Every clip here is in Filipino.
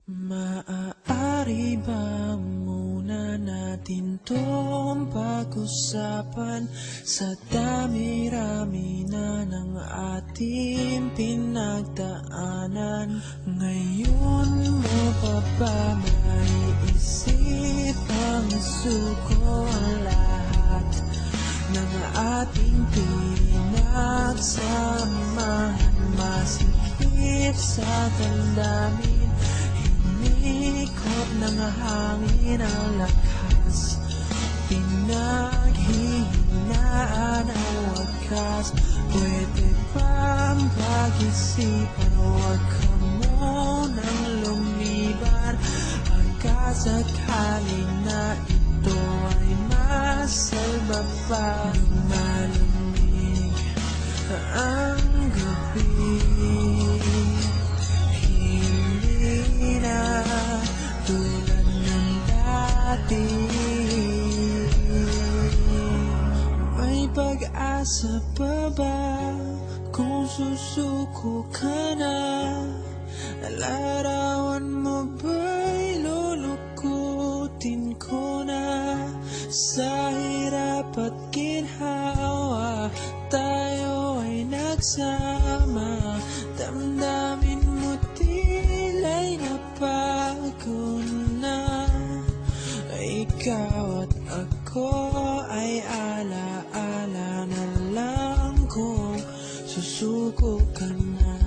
Maaari ba muna natin tong pag-usapan sa dami-rami na ng ating pinagdaanan? Ngayon mo pa ba maiisip ang isuko ang lahat ng ating pinagsamahan? Masikip sa damdamin, ikot ng hangin ang lakas, pinaghihinaan ang wakas. Pwede bang pag-isipan, huwag ka munang lumiban, pagkasakali na ito ay masalba pa. Lumalamig ang gabi, tulad ng dati. May pag-asa pa ba kung susuko ka na? Larawan mo ba'y lulukutin ko na? Sa hirap at ginhawa tayo ay nagsama, damdamin mo tila'y nabago na. Ikaw at ako ay ala-ala na lang kung susuko ka na.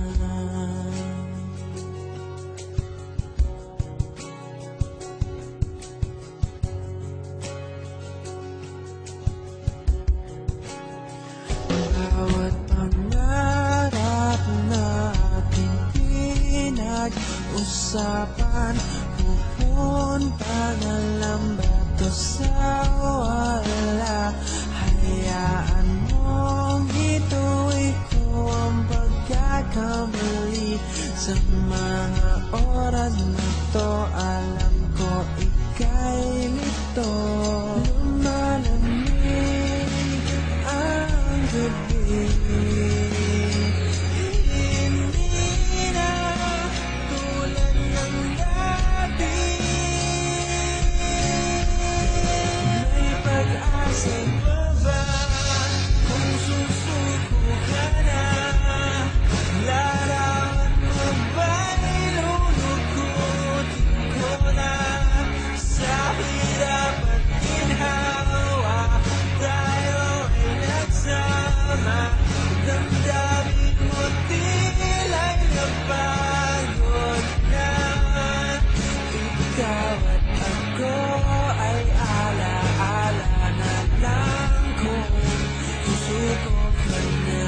Bawat pangarap natin pinag-usapan, pupunta na lang ba to sa wala? Hayaan mong ito'y ko ang pagkakamali. Sa mga oras na to, alam ko ika'y lito. Lumalamig ang gabi, hindi na tulad ng dati. May pag-asa pa ba kung susuko ka na? Larawan mo ba'y lulukutin ko na? Sa hirap at ginhawa tayo ay nagsama, damdamin mo tila'y napagod na. Ikaw at ako ay ala-ala na lang kung susuko ka na.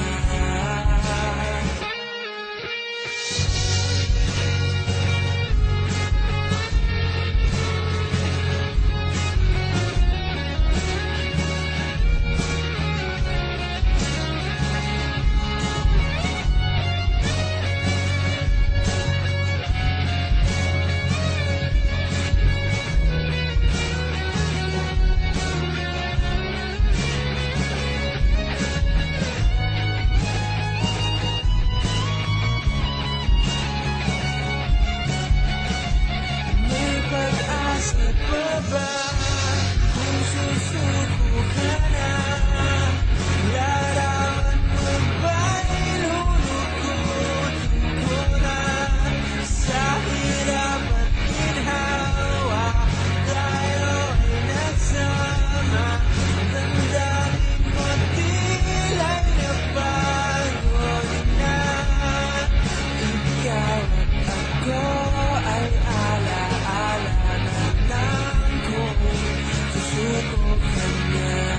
May pag-asa pa ba kung susuko ka na? Larawan mo ba'y lulukutin ko na? Sa hirap at ginhawa tayo ay nagsama, damdamin mo tila'y napagod na. Ikaw at ako ay ala-ala na lang kung susuko ka na.